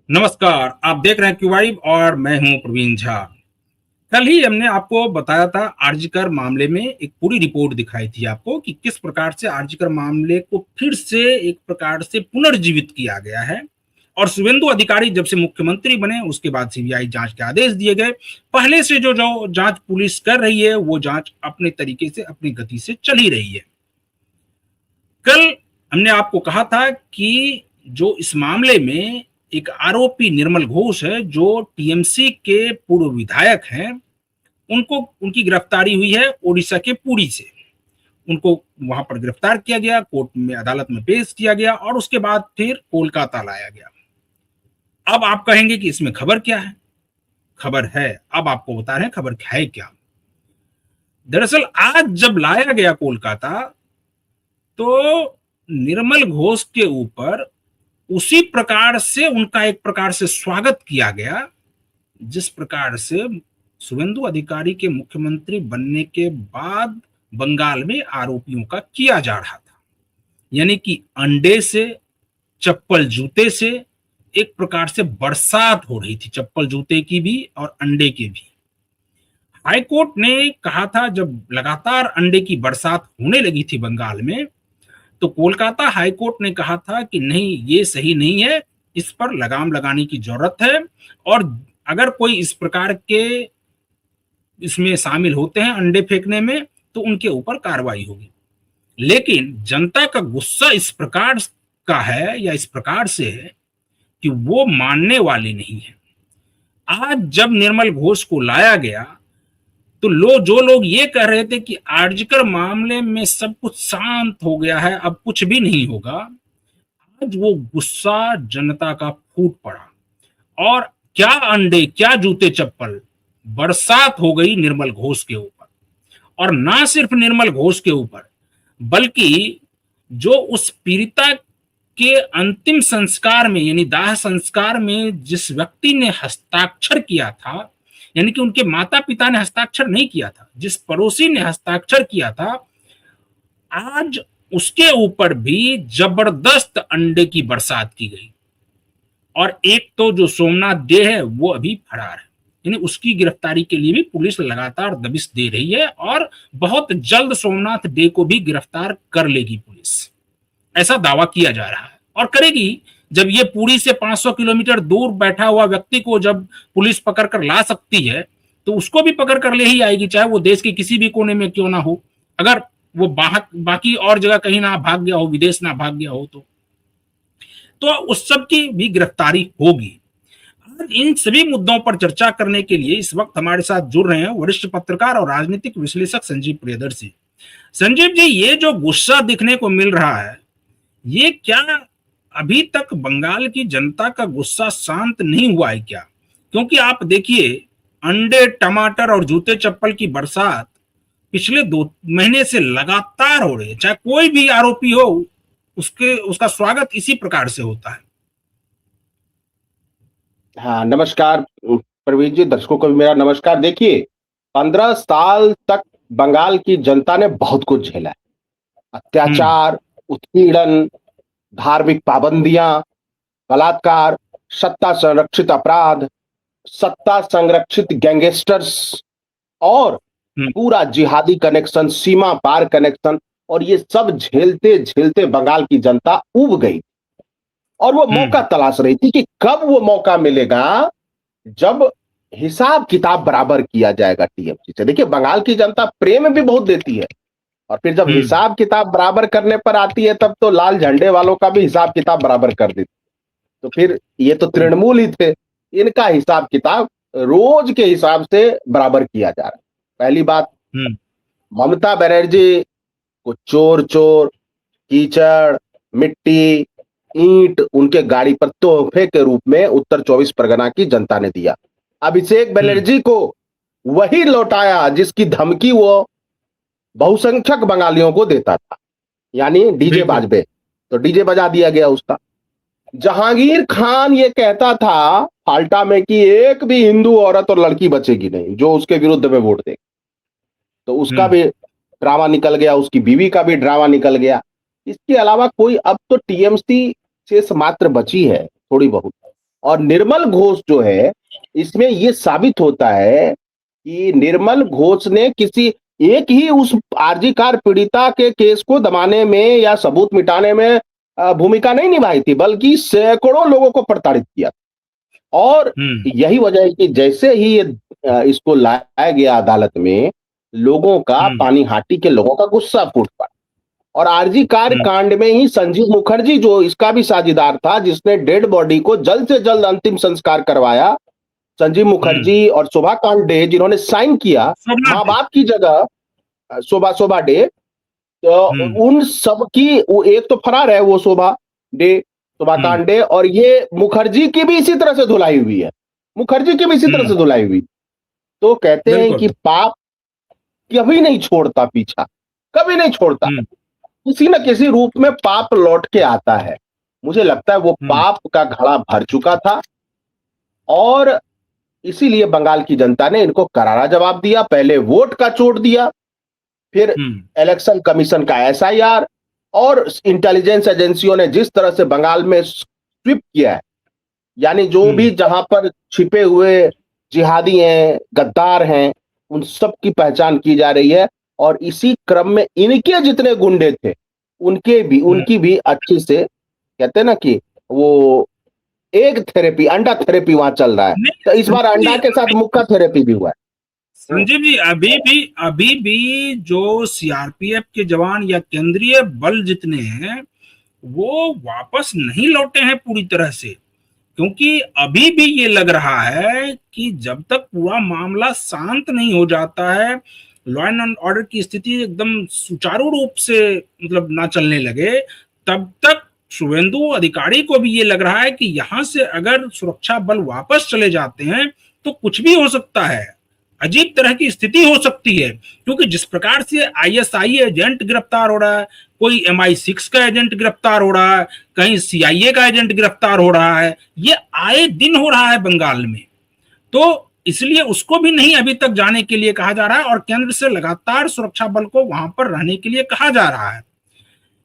नमस्कार, आप देख रहे हैं क्यूवाइब और मैं हूं प्रवीण झा। कल ही हमने आपको बताया था आरजीकर मामले में एक पूरी रिपोर्ट दिखाई थी आपको कि किस प्रकार से आरजीकर मामले को फिर से एक प्रकार से पुनर्जीवित किया गया है। और शुभेंदु अधिकारी जब से मुख्यमंत्री बने उसके बाद सीबीआई जांच के आदेश दिए गए। पहले से जो जो जांच पुलिस कर रही है वो जांच अपने तरीके से अपनी गति से चल ही रही है। कल हमने आपको कहा था कि जो इस मामले में एक आरोपी निर्मल घोष है जो टीएमसी के पूर्व विधायक हैं, उनको उनकी गिरफ्तारी हुई है ओडिशा के पुरी से। उनको वहां पर गिरफ्तार किया गया, कोर्ट में अदालत में पेश किया गया और उसके बाद फिर कोलकाता लाया गया। अब आप कहेंगे कि इसमें खबर क्या है? खबर है, अब आपको बता रहे हैं खबर है क्या। दरअसल आज जब लाया गया कोलकाता तो निर्मल घोष के ऊपर उसी प्रकार से उनका एक प्रकार से स्वागत किया गया जिस प्रकार से शुभेंदु अधिकारी के मुख्यमंत्री बनने के बाद बंगाल में आरोपियों का किया जा रहा था। यानी कि अंडे से, चप्पल जूते से एक प्रकार से बरसात हो रही थी, चप्पल जूते की भी और अंडे की भी। हाईकोर्ट ने कहा था जब लगातार अंडे की बरसात होने लगी थी बंगाल में, तो कोलकाता हाईकोर्ट ने कहा था कि नहीं, ये सही नहीं है, इस पर लगाम लगाने की जरूरत है और अगर कोई इस प्रकार के इसमें शामिल होते हैं अंडे फेंकने में तो उनके ऊपर कार्रवाई होगी। लेकिन जनता का गुस्सा इस प्रकार का है या इस प्रकार से है कि वो मानने वाली नहीं है। आज जब निर्मल घोष को लाया गया तो जो लोग ये कह रहे थे कि आरजीकर मामले में सब कुछ शांत हो गया है, अब कुछ भी नहीं होगा, आज वो गुस्सा जनता का फूट पड़ा और क्या अंडे, क्या जूते चप्पल, बरसात हो गई निर्मल घोष के ऊपर। और ना सिर्फ निर्मल घोष के ऊपर बल्कि जो उस पीड़िता के अंतिम संस्कार में यानी दाह संस्कार में जिस व्यक्ति ने हस्ताक्षर किया था, यानी कि उनके माता पिता ने हस्ताक्षर नहीं किया था, जिस पड़ोसी ने हस्ताक्षर किया था, आज उसके ऊपर भी जबरदस्त अंडे की बरसात की गई। और एक तो जो सोमनाथ डे है वो अभी फरार है, यानी उसकी गिरफ्तारी के लिए भी पुलिस लगातार दबिश दे रही है और बहुत जल्द सोमनाथ डे को भी गिरफ्तार कर लेगी पुलिस, ऐसा दावा किया जा रहा है और करेगी। जब ये पुरी से 500 किलोमीटर दूर बैठा हुआ व्यक्ति को जब पुलिस पकड़ कर ला सकती है तो उसको भी पकड़ कर ले ही आएगी, चाहे वो देश के किसी भी कोने में क्यों ना हो। अगर वो बाकी और जगह कहीं ना भाग गया हो, विदेश ना भाग गया हो तो उस सब की भी गिरफ्तारी होगी। इन सभी मुद्दों पर चर्चा करने के लिए इस वक्त हमारे साथ जुड़ रहे हैं वरिष्ठ पत्रकार और राजनीतिक विश्लेषक संजीव प्रियदर्शी। संजीव जी, ये जो गुस्सा दिखने को मिल रहा है, ये क्या अभी तक बंगाल की जनता का गुस्सा शांत नहीं हुआ है क्या? क्योंकि आप देखिए, अंडे, टमाटर और जूते चप्पल की बरसात पिछले 2 महीने से लगातार हो रही है। चाहे कोई भी आरोपी हो, उसका स्वागत इसी प्रकार से होता है। हाँ, नमस्कार प्रवीण जी, दर्शकों को भी मेरा नमस्कार। देखिए, 15 साल तक बंगाल की जनता ने बहुत कुछ झेला है। अत्याचार, उत्पीड़न, धार्मिक पाबंदियां, बलात्कार, सत्ता संरक्षित अपराध, सत्ता संरक्षित गैंगस्टर्स और पूरा जिहादी कनेक्शन, सीमा पार कनेक्शन, और ये सब झेलते झेलते बंगाल की जनता उब गई और वो मौका तलाश रही थी कि कब वो मौका मिलेगा जब हिसाब किताब बराबर किया जाएगा टीएमसी से। देखिए, बंगाल की जनता प्रेम भी बहुत देती है और फिर जब हिसाब किताब बराबर करने पर आती है तब तो लाल झंडे वालों का भी हिसाब किताब बराबर कर देती। तो फिर ये तो तृणमूल ही थे, इनका हिसाब किताब रोज के हिसाब से बराबर किया जा रहा है। पहली बात, ममता बनर्जी को चोर चोर, कीचड़, मिट्टी, ईंट उनके गाड़ी पर तोहफे के रूप में उत्तर 24 परगना की जनता ने दिया। अभिषेक बनर्जी को वही लौटाया जिसकी धमकी वो बहुसंख्यक बंगालियों को देता था, यानी डीजे बाजबे, तो डीजे बजा दिया गया उसका। जहांगीर खान ये कहता था फाल्टा में कि एक भी हिंदू औरत और लड़की बचेगी नहीं जो उसके विरुद्ध में वोट देगी, तो उसका भी ड्रामा निकल गया, उसकी बीवी का भी ड्रामा निकल गया। इसके अलावा कोई अब तो टीएमसी शेष मात्र बची है थोड़ी बहुत, और निर्मल घोष जो है, इसमें ये साबित होता है कि निर्मल घोष ने किसी एक ही उस आरजी कार पीड़िता के केस को दबाने में या सबूत मिटाने में भूमिका नहीं निभाई थी, बल्कि सैकड़ों लोगों को प्रताड़ित किया। और यही वजह है कि जैसे ही ये इसको लाया गया अदालत में, लोगों का पानीहाटी के लोगों का गुस्सा फूट पड़ा। और आरजी कार कांड में ही संजीव मुखर्जी जो इसका भी साझेदार था, जिसने डेड बॉडी को जल्द से जल्द अंतिम संस्कार करवाया, संजीव मुखर्जी और शोभा कांडे जिन्होंने साइन किया माँ बाप की जगह, शोभा डे, तो उन सब की एक तो फरार है, वो शोभा कांडे, और ये मुखर्जी की भी इसी तरह से धुलाई हुई है, तो कहते हैं कि पाप कभी नहीं छोड़ता पीछा, कभी नहीं छोड़ता, किसी न किसी रूप में पाप लौट के आता है। मुझे लगता है वो पाप का घड़ा भर चुका था और इसीलिए बंगाल की जनता ने इनको करारा जवाब दिया। पहले वोट का चोट दिया, फिर इलेक्शन कमीशन का एसआईआर, और इंटेलिजेंस एजेंसियों ने जिस तरह से बंगाल में स्वीप किया है, यानी जो भी जहां पर छिपे हुए जिहादी हैं, गद्दार हैं, उन सब की पहचान की जा रही है। और इसी क्रम में इनके जितने गुंडे थे उनकी भी अच्छी से, कहते हैं ना कि वो एग थेरेपी, अंडा थेरेपी वहां चल रहा है। तो इस बार अंडा के साथ मुक्का थेरेपी भी हुआ है। संजीव जी, अभी भी जो सीआरपीएफ के जवान या केंद्रीय बल जितने हैं वो वापस नहीं लौटे हैं पूरी तरह से, क्योंकि अभी भी ये लग रहा है कि जब तक पूरा मामला शांत नहीं हो जाता है, लॉ एंड ऑर्डर की स्थिति एकदम सुचारू रूप से मतलब ना चलने लगे, तब तक शुभेंदु अधिकारी को भी ये लग रहा है कि यहां से अगर सुरक्षा बल वापस चले जाते हैं तो कुछ भी हो सकता है, अजीब तरह की स्थिति हो सकती है। क्योंकि जिस प्रकार से आईएसआई एजेंट गिरफ्तार हो रहा है, कोई MI6 का एजेंट गिरफ्तार हो रहा है, कहीं CIA का एजेंट गिरफ्तार हो रहा है, ये आए दिन हो रहा है बंगाल में। तो इसलिए उसको भी नहीं अभी तक जाने के लिए कहा जा रहा है और केंद्र से लगातार सुरक्षा बल को वहां पर रहने के लिए कहा जा रहा है।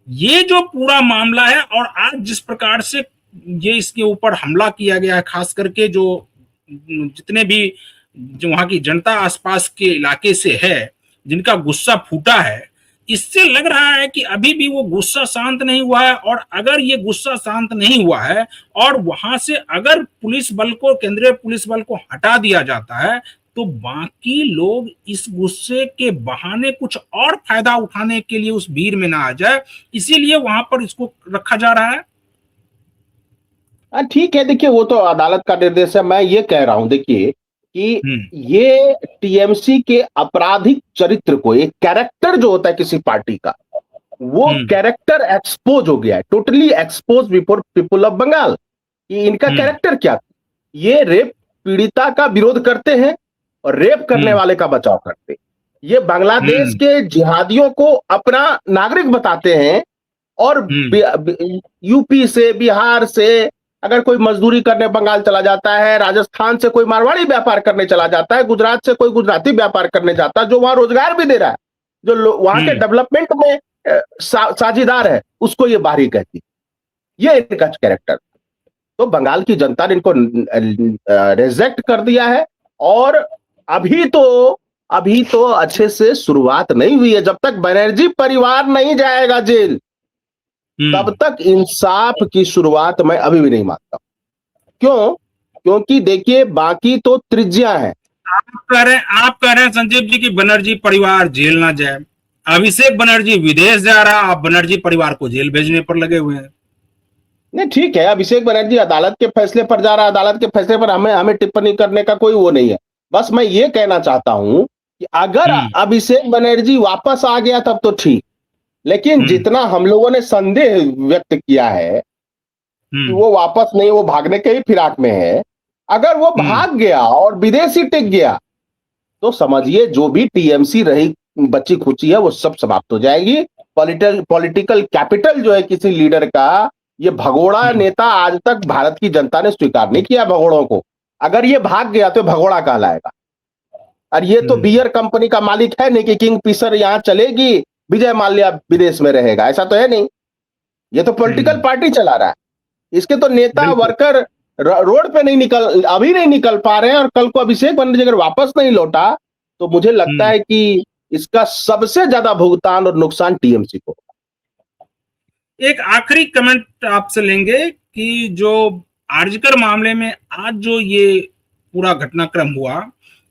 ये जो पूरा मामला है और आज जिस प्रकार से ये इसके ऊपर हमला किया गया है, खास करके जो जितने भी जो वहां की जनता आसपास के इलाके से है, जिनका गुस्सा फूटा है, इससे लग रहा है कि अभी भी वो गुस्सा शांत नहीं हुआ है। और अगर ये गुस्सा शांत नहीं हुआ है और वहां से अगर पुलिस बल को, केंद्रीय पुलिस बल को हटा दिया जाता है, तो बाकी लोग इस गुस्से के बहाने कुछ और फायदा उठाने के लिए उस भीड़ में ना आ जाए, इसीलिए वहां पर इसको रखा जा रहा है। ठीक है, देखिए वो तो अदालत का निर्देश है। मैं ये कह रहा हूं, देखिए कि ये टीएमसी के आपराधिक चरित्र को, एक कैरेक्टर जो होता है किसी पार्टी का, वो कैरेक्टर एक्सपोज हो गया है, totally expose before people of Bengal. कि इनका कैरेक्टर क्या था, ये रेप पीड़िता का विरोध करते हैं और रेप करने वाले का बचाव करते हैं। ये बांग्लादेश के जिहादियों को अपना नागरिक बताते हैं और यूपी से, बिहार से अगर कोई मजदूरी करने बंगाल चला जाता है, राजस्थान से कोई मारवाड़ी व्यापार करने चला जाता है, गुजरात से कोई गुजराती व्यापार करने जाता है, जो वहां रोजगार भी दे रहा है, जो वहां के डेवलपमेंट में साझेदार है, उसको ये बाहरी कहती। ये इनका कैरेक्टर। तो बंगाल की जनता ने इनको रिजेक्ट कर दिया है। और अभी तो अच्छे से शुरुआत नहीं हुई है। जब तक बनर्जी परिवार नहीं जाएगा जेल, तब तक इंसाफ की शुरुआत मैं अभी भी नहीं मानता। क्यों? क्योंकि देखिए, बाकी तो त्रिज्या है। आप कह रहे हैं संजीव जी की बनर्जी परिवार जेल ना जाए। अभिषेक बनर्जी विदेश जा रहा, आप बनर्जी परिवार को जेल भेजने पर लगे हुए हैं। नहीं, ठीक है, अभिषेक बनर्जी अदालत के फैसले पर जा रहा है, अदालत के फैसले पर हमें टिप्पणी करने का कोई वो नहीं है। बस मैं ये कहना चाहता हूं कि अगर अभिषेक बनर्जी वापस आ गया तब तो ठीक, लेकिन जितना हम लोगों ने संदेह व्यक्त किया है कि वो वापस नहीं, वो भागने के ही फिराक में है, अगर वो भाग गया और विदेशी टिक गया, तो समझिए जो भी टीएमसी रही बच्ची खुची है वो सब समाप्त हो जाएगी। पॉलिटिकल कैपिटल जो है किसी लीडर का, ये भगोड़ा नेता आज तक भारत की जनता ने स्वीकार नहीं किया भगोड़ों को। अगर ये भाग गया तो भगोड़ा कहलाएगा। और ये तो बियर कंपनी का मालिक है नहीं कि किंग फिशर यहां चलेगी, विजय माल्या विदेश में रहेगा, ऐसा तो है नहीं। ये तो पॉलिटिकल पार्टी चला रहा है। इसके तो नेता वर्कर रोड पे नहीं निकल, अभी नहीं निकल पा रहे हैं, और कल को अभिषेक बनर्जी अगर वापस नहीं लौटा तो मुझे लगता है कि इसका सबसे ज्यादा भुगतान और नुकसान टीएमसी को। एक आखिरी कमेंट आपसे लेंगे कि जो आरजीकर मामले में आज जो ये पूरा घटनाक्रम हुआ,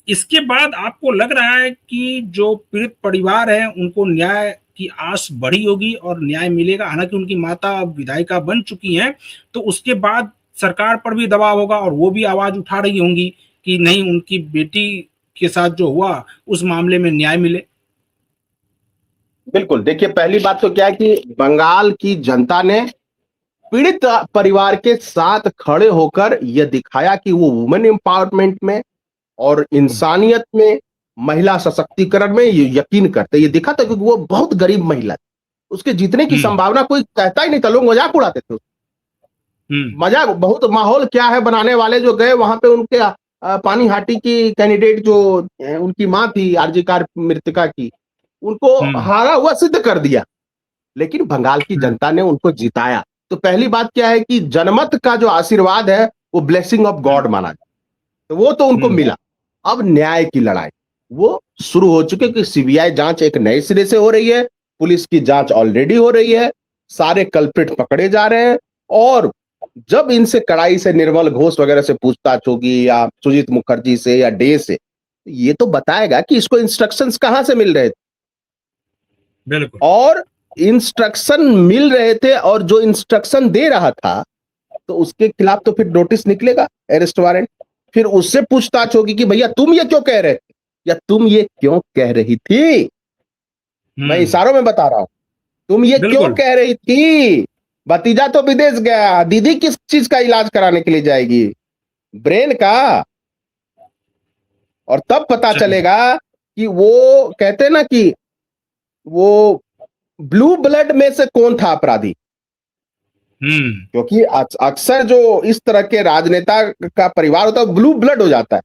इसके बाद आपको लग रहा है कि जो पीड़ित परिवार है उनको न्याय की आस बढ़ी होगी और न्याय मिलेगा? हालांकि उनकी माता विधायिका बन चुकी हैं, तो उसके बाद सरकार पर भी दबाव होगा और वो भी आवाज उठा रही होंगी कि नहीं, उनकी बेटी के साथ जो हुआ उस मामले में न्याय मिले। बिल्कुल, देखिए पहली बात तो क्या है कि बंगाल की जनता ने पीड़ित परिवार के साथ खड़े होकर यह दिखाया कि वो वुमेन एम्पावरमेंट में और इंसानियत में, महिला सशक्तिकरण में ये यकीन करते। ये दिखा था क्योंकि वो बहुत गरीब महिला थी, उसके जीतने की संभावना कोई कहता ही नहीं था, लोग मजाक उड़ाते थे। मजाक बहुत माहौल क्या है बनाने वाले जो गए वहां पे, उनके पानी हाटी की कैंडिडेट जो उनकी मां थी आरजीकर मृतका की, उनको हारा हुआ सिद्ध कर दिया, लेकिन बंगाल की जनता ने उनको जिताया। तो पहली बात क्या है कि जनमत का जो आशीर्वाद है वो ब्लेसिंग ऑफ गॉड माना जाए, तो वो तो उनको मिला। अब न्याय की लड़ाई वो शुरू हो चुकी है कि सीबीआई जांच एक नए सिरे से हो रही है, पुलिस की जांच ऑलरेडी हो रही है, सारे कल्प्रिट पकड़े जा रहे हैं, और जब इनसे कड़ाई से निर्मल घोष वगैरह से पूछताछ होगी या सुजीत मुखर्जी से या डे से, ये तो बताएगा कि इसको इंस्ट्रक्शंस कहां से मिल रहे थे। बिल्कुल। और इंस्ट्रक्शन मिल रहे थे, और जो इंस्ट्रक्शन दे रहा था तो उसके खिलाफ तो फिर नोटिस निकलेगा, अरेस्ट वारंट, फिर उससे पूछताछ होगी कि भैया तुम ये क्यों कह रहे थे या तुम ये क्यों कह रही थी। मैं इशारों में बता रहा हूं, तुम ये क्यों कह रही थी। भतीजा तो विदेश गया, दीदी किस चीज का इलाज कराने के लिए जाएगी, ब्रेन का। और तब पता चलेगा कि वो कहते ना कि वो ब्लू ब्लड में से कौन था अपराधी। क्योंकि अक्सर जो इस तरह के राजनेता का परिवार होता है ब्लू ब्लड हो जाता है।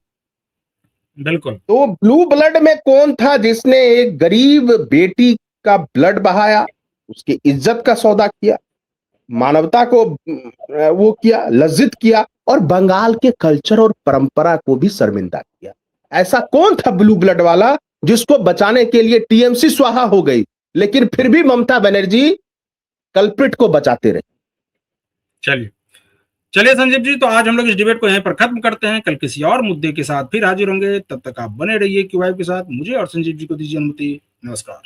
बिल्कुल। तो ब्लू ब्लड में कौन था जिसने एक गरीब बेटी का ब्लड बहाया, उसकी इज्जत का सौदा किया, मानवता को वो किया, लज्जित किया, और बंगाल के कल्चर और परंपरा को भी शर्मिंदा किया। ऐसा कौन था ब्लू ब्लड वाला जिसको बचाने के लिए टीएमसी स्वाहा हो गई, लेकिन फिर भी ममता बनर्जी कल्प्रिट को बचाते रहे। चलिए संजीव जी, तो आज हम लोग इस डिबेट को यहीं पर खत्म करते हैं। कल किसी और मुद्दे के साथ फिर हाजिर होंगे, तब तक आप बने रहिए क्यू वाइब के साथ। मुझे और संजीव जी को दीजिए अनुमति। नमस्कार।